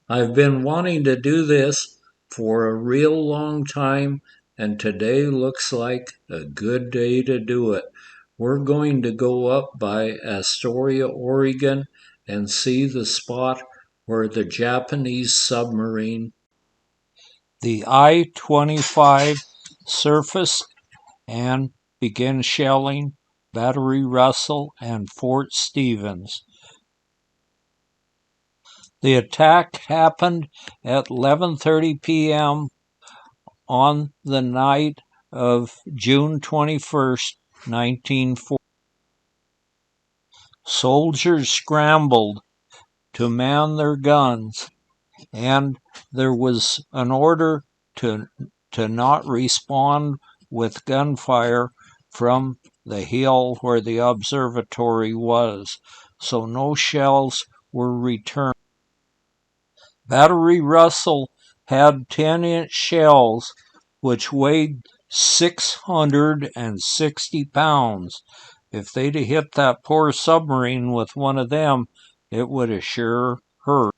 I've been wanting to do this for a real long time, and today looks like a good day to do it. We're going to go up by Astoria, Oregon, and see the spot where the Japanese submarine, the I-25, surfaced and began shelling Battery Russell and Fort Stevens. The attack happened at 11:30 p.m. on the night of June 21st, 1940. Soldiers scrambled to man their guns, and there was an order to not respond with gunfire from the hill where the observatory was, so no shells were returned. Battery Russell had 10-inch shells which weighed 660 pounds. If they'd have hit that poor submarine with one of them, it would have sure hurt.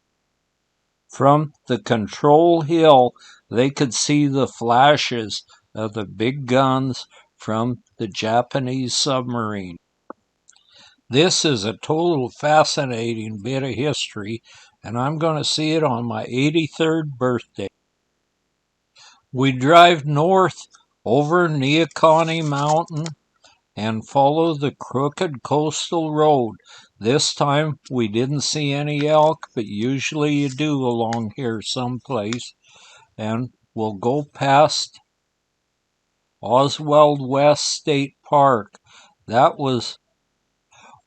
From the control hill, they could see the flashes of the big guns from the Japanese submarine. This is a total fascinating bit of history, and I'm going to see it on my 83rd birthday. We drive north over Neocony Mountain and follow the crooked coastal road. This time we didn't see any elk, but usually you do along here someplace. And we'll go past Oswald West State Park. That was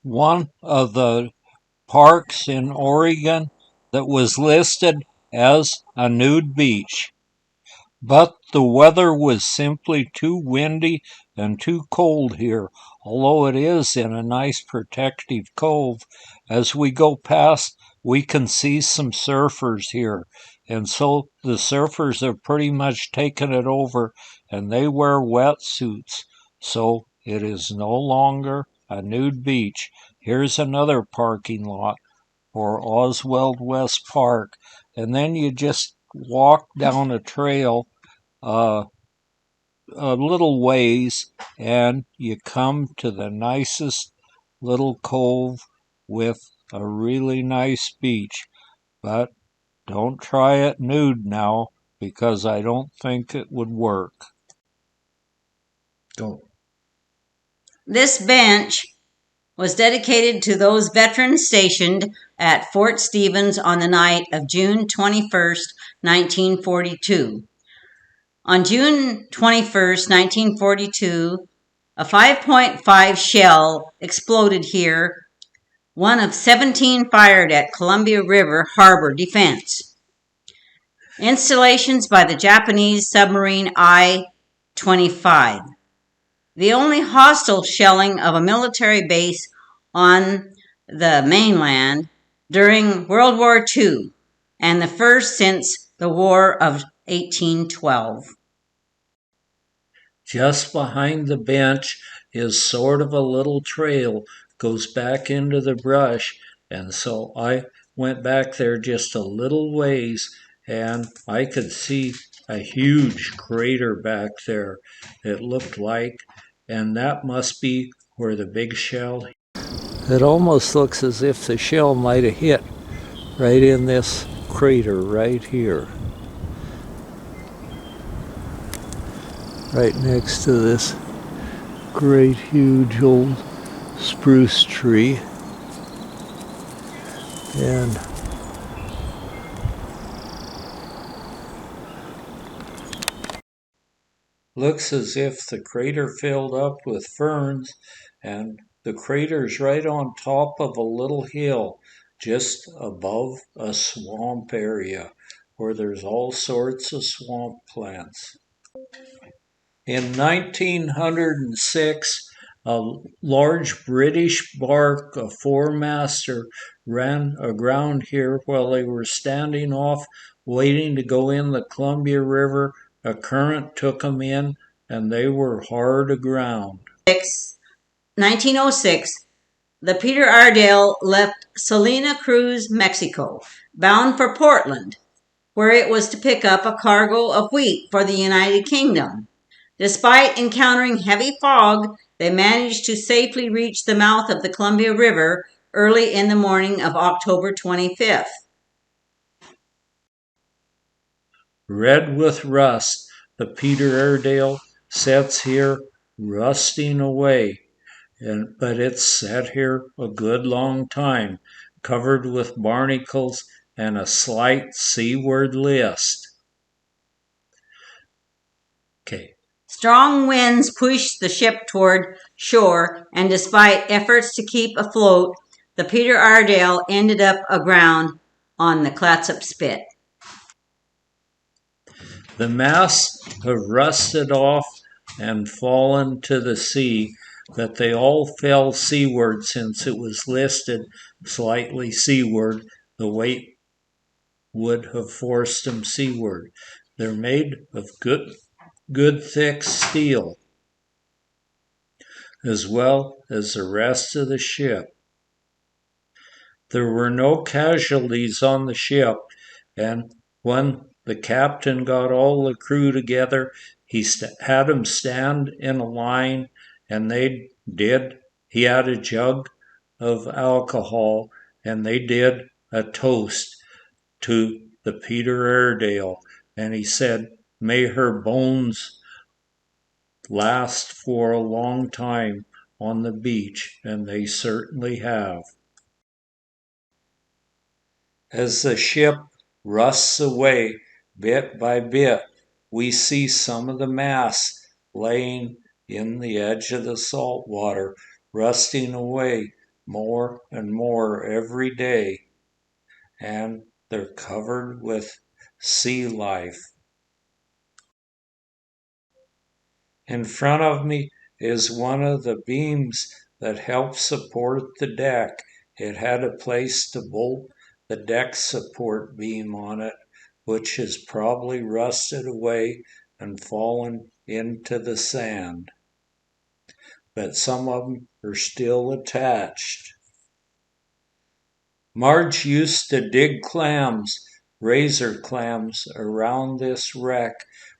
one of the parks in Oregon that was listed as a nude beach. But the weather was simply too windy and too cold here, although it is in a nice protective cove. As we go past, we can see some surfers here, and so the surfers have pretty much taken it over, and they wear wetsuits, so it is no longer a nude beach. Here's another parking lot for Oswald West Park, and then you just walk down a trail a little ways and you come to the nicest little cove with a really nice beach. But don't try it nude now, because I don't think it would work. Go. This bench was dedicated to those veterans stationed at Fort Stevens on the night of June 21st, 1942. On June 21st, 1942, a 5.5 shell exploded here, one of 17 fired at Columbia River Harbor Defense. Installations by the Japanese submarine I-25. The only hostile shelling of a military base on the mainland during World War II, and the first since the War of 1812. Just behind the bench is sort of a little trail, goes back into the brush, and so I went back there just a little ways, and I could see a huge crater back there, it looked like, and that must be where the big shell. It almost looks as if the shell might have hit right in this crater right here, right next to this great huge old spruce tree. And looks as if the crater filled up with ferns, and the crater's right on top of a little hill just above a swamp area where there's all sorts of swamp plants. In 1906, A large British bark, a four-master, ran aground here while they were standing off, waiting to go in the Columbia River. A current took 'em in, and they were hard aground. 1906, the Peter Ardale left Salina Cruz, Mexico, bound for Portland, where it was to pick up a cargo of wheat for the United Kingdom. Despite encountering heavy fog, they managed to safely reach the mouth of the Columbia River early in the morning of October 25th. Red with rust, the Peter Airedale sets here rusting away, but it's sat here a good long time, covered with barnacles and a slight seaward list. Okay. Strong winds pushed the ship toward shore, and despite efforts to keep afloat, the Peter Ardale ended up aground on the Clatsop Spit. The masts have rusted off and fallen to the sea, but they all fell seaward since it was listed slightly seaward. The weight would have forced them seaward. They're made of good thick steel, as well as the rest of the ship. There were no casualties on the ship, and when the captain got all the crew together, he had them stand in a line, and they did. He had a jug of alcohol, and they did a toast to the Peter Airedale, and he said, "May her bones last for a long time on the beach," and they certainly have. As the ship rusts away bit by bit, we see some of the masts laying in the edge of the salt water, rusting away more and more every day, and they're covered with sea life. In front of me is one of the beams that helps support the deck. It had a place to bolt the deck support beam on it, which has probably rusted away and fallen into the sand. But some of them are still attached. Marge used to dig clams, razor clams, around this wreck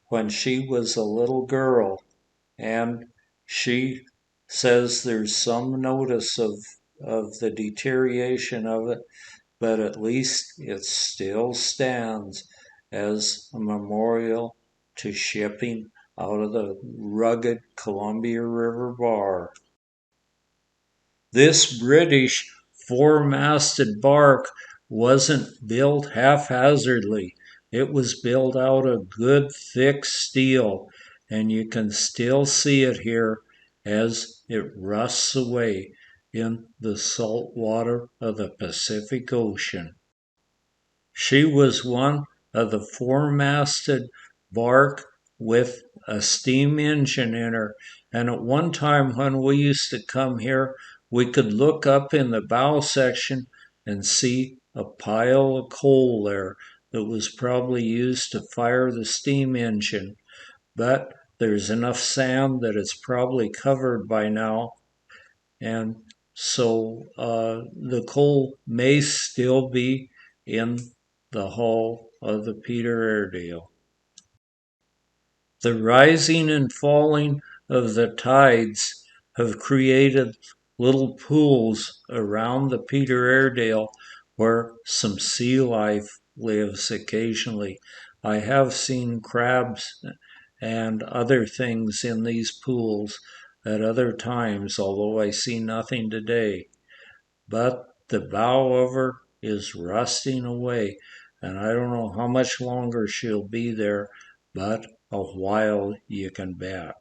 when she was a little girl, and she says there's some notice of the deterioration of it, but at least it still stands as a memorial to shipping out of the rugged Columbia River bar. This British four-masted bark wasn't built haphazardly. It was built out of good thick steel, and you can still see it here as it rusts away in the salt water of the Pacific Ocean. She was one of the four-masted bark with a steam engine in her, and at one time when we used to come here, we could look up in the bow section and see a pile of coal there that was probably used to fire the steam engine, but there's enough sand that it's probably covered by now, and so the coal may still be in the hull of the Peter Airedale. The rising and falling of the tides have created little pools around the Peter Airedale where some sea life lives occasionally. I have seen crabs and other things in these pools at other times, although I see nothing today. But the bow of her is rusting away, and I don't know how much longer she'll be there, but a while you can bet.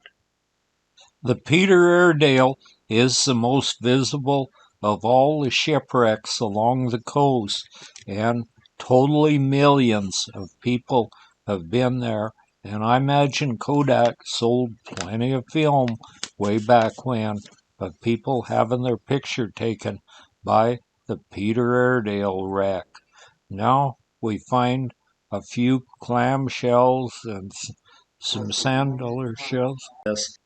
The Peter Airedale is the most visible of all the shipwrecks along the coast, and totally millions of people have been there, and I imagine Kodak sold plenty of film way back when. of people having their picture taken by the Peter Airedale wreck. Now we find a few clam shells and some sand dollar shells. Yes.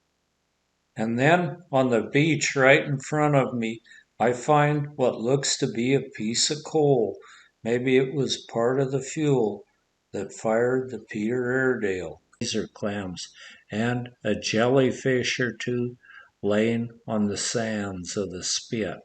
And then on the beach right in front of me, I find what looks to be a piece of coal. Maybe it was part of the fuel that fired the Peter Airedale. These are clams and a jellyfish or two laying on the sands of the spit.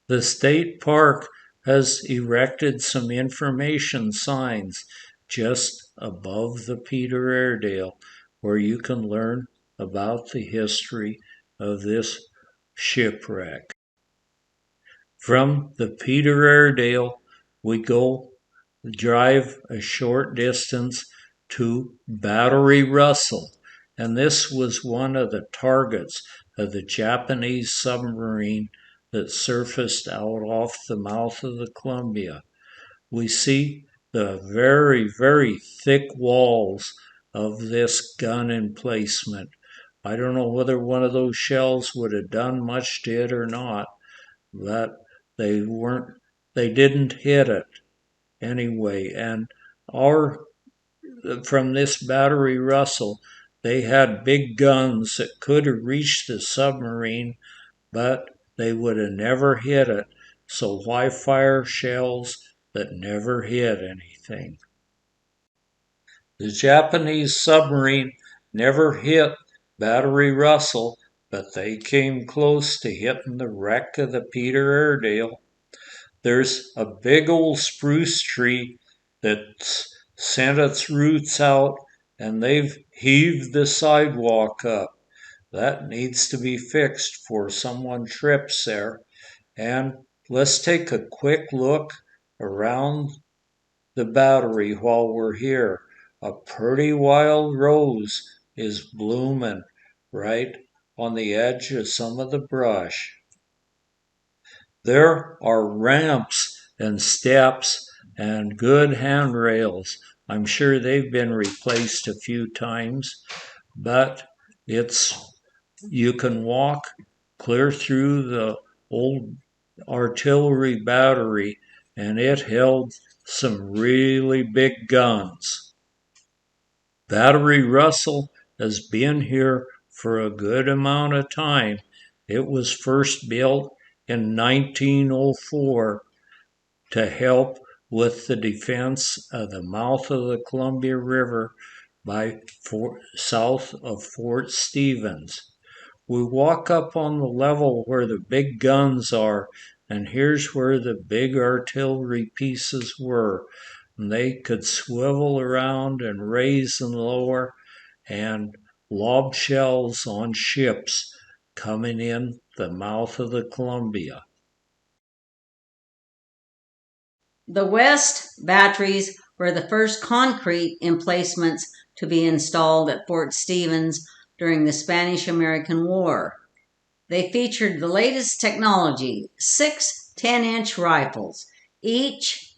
The state park has erected some information signs just above the Peter Airedale where you can learn about the history of this shipwreck. From the Peter Airedale, we go drive a short distance to Battery Russell, and this was one of the targets of the Japanese submarine that surfaced out off the mouth of the Columbia. We see the very, very thick walls of this gun emplacement. I don't know whether one of those shells would have done much to it or not, but they didn't hit it anyway. And from this Battery Russell, they had big guns that could have reached the submarine, but they would have never hit it. So why fire shells that never hit anything? The Japanese submarine never hit Battery Russell, but they came close to hitting the wreck of the Peter Airedale. There's a big old spruce tree that's sent its roots out and they've heaved the sidewalk up. That needs to be fixed before someone trips there. And let's take a quick look around the battery while we're here. A pretty wild rose is blooming right on the edge of some of the brush. There are ramps and steps and good handrails. I'm sure they've been replaced a few times, but you can walk clear through the old artillery battery, and it held some really big guns. Battery Russell has been here for a good amount of time. It was first built in 1904 to help with the defense of the mouth of the Columbia River south of Fort Stevens. We walk up on the level where the big guns are, and here's where the big artillery pieces were. And they could swivel around and raise and lower and lob shells on ships coming in the mouth of the Columbia. The west batteries were the first concrete emplacements to be installed at Fort Stevens during the Spanish-American War. They featured the latest technology, 6 10-inch rifles, each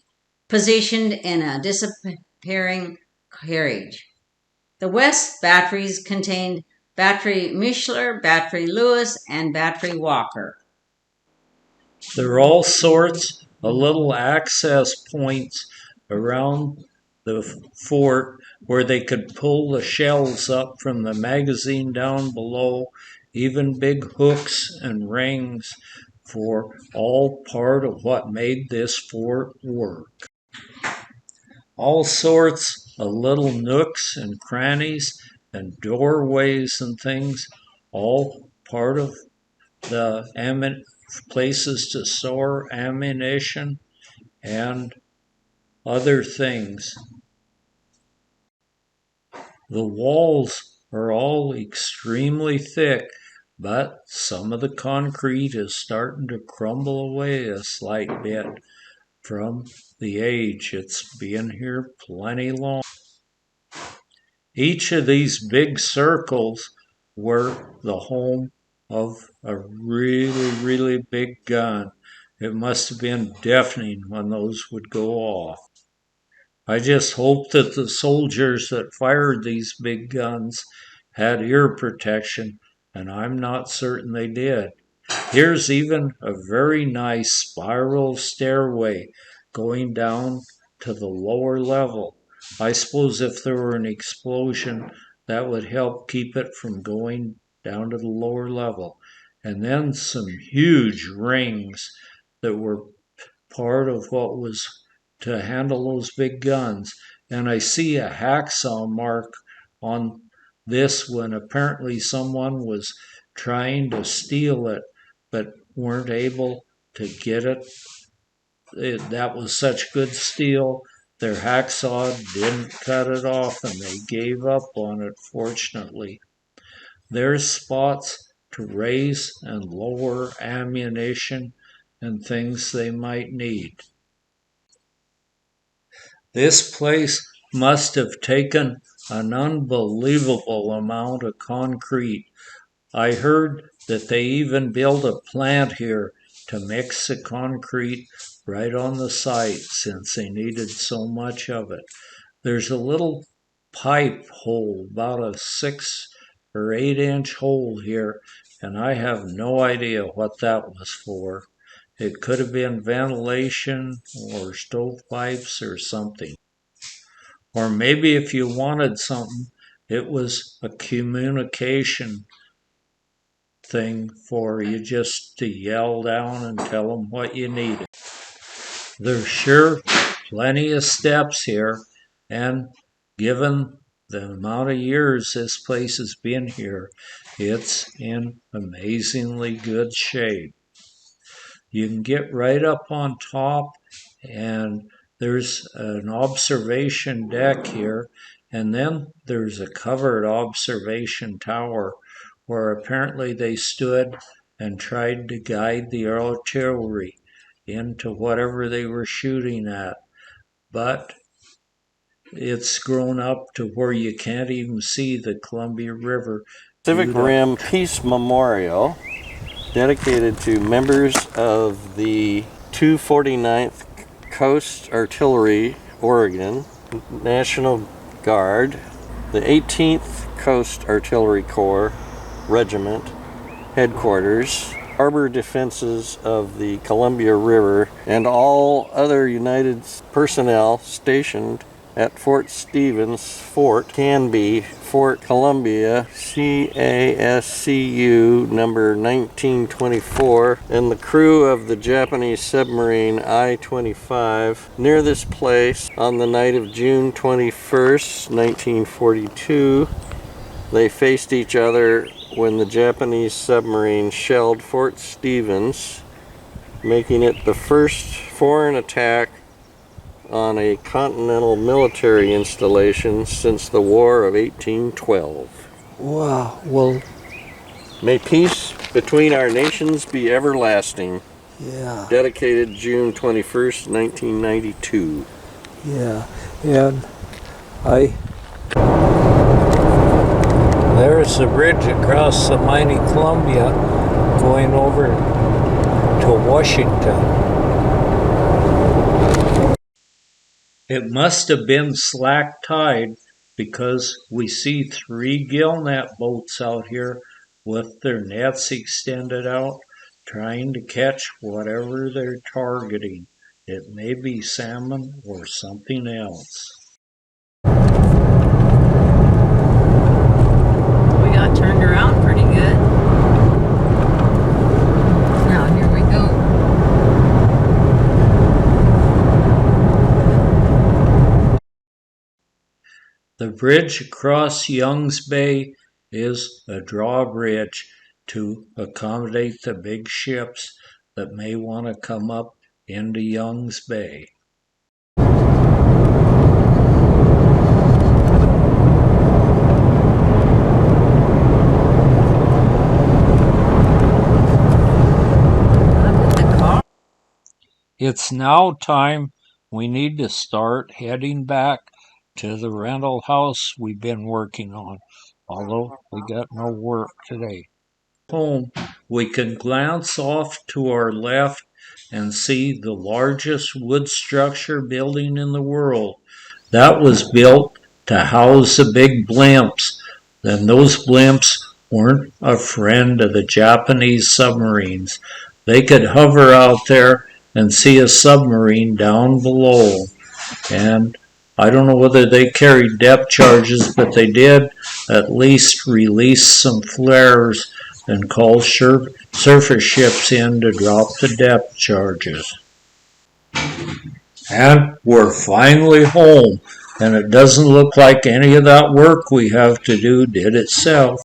positioned in a disappearing carriage. The west batteries contained Battery Mischler, Battery Lewis, and Battery Walker. There are all sorts of little access points around the fort where they could pull the shells up from the magazine down below, even big hooks and rings for all part of what made this fort work. All sorts of little nooks and crannies and doorways and things, all part of the places to store ammunition and other things. The walls are all extremely thick, but some of the concrete is starting to crumble away a slight bit from the age. It's been here plenty long. Each of these big circles were the home of a really, really big gun. It must have been deafening when those would go off. I just hope that the soldiers that fired these big guns had ear protection and I'm not certain they did. Here's even a very nice spiral stairway going down to the lower level. I suppose if there were an explosion, that would help keep it from going down to the lower level. And then some huge rings that were part of what was to handle those big guns. And I see a hacksaw mark on this when apparently someone was trying to steal it but weren't able to get it. That was such good steel. Their hacksaw didn't cut it off and they gave up on it, fortunately. There's spots to raise and lower ammunition and things they might need. This place must have taken an unbelievable amount of concrete. I heard that they even built a plant here to mix the concrete right on the site since they needed so much of it. There's a little pipe hole, about a 6 or 8 inch hole here, and I have no idea what that was for. It could have been ventilation or stovepipes or something. Or maybe if you wanted something, it was a communication thing for you just to yell down and tell them what you needed. There's sure plenty of steps here, and given the amount of years this place has been here, it's in amazingly good shape. You can get right up on top, and there's an observation deck here, and then there's a covered observation tower where apparently they stood and tried to guide the artillery into whatever they were shooting at. But it's grown up to where you can't even see the Columbia River. Pacific Rim Peace Memorial, dedicated to members of the 249th Coast Artillery, Oregon, National Guard, the 18th Coast Artillery Corps Regiment, Headquarters, harbor defenses of the Columbia River, and all other United personnel stationed at Fort Stevens Fort, Canby, Fort Columbia, CASCU number 1924, and the crew of the Japanese submarine I-25 near this place on the night of June 21st, 1942. They faced each other when the Japanese submarine shelled Fort Stevens, making it the first foreign attack on a continental military installation since the War of 1812. Wow, well, May peace between our nations be everlasting. yeah, Dedicated June 21st, 1992. yeah, and There's the bridge across the mighty Columbia going over to Washington. It must have been slack tide because we see 3 gill net boats out here with their nets extended out, trying to catch whatever they're targeting. It may be salmon or something else. We got turned around pretty good. Now, here we go. The bridge across Young's Bay is a drawbridge to accommodate the big ships that may want to come up into Young's Bay. It's now time we need to start heading back to the rental house we've been working on, although we got no work today. Home, we can glance off to our left and see the largest wood structure building in the world. That was built to house the big blimps. Then those blimps weren't a friend of the Japanese submarines. They could hover out there and see a submarine down below. And I don't know whether they carried depth charges, but they did at least release some flares and call surface ships in to drop the depth charges. And we're finally home, and it doesn't look like any of that work we have to do did itself.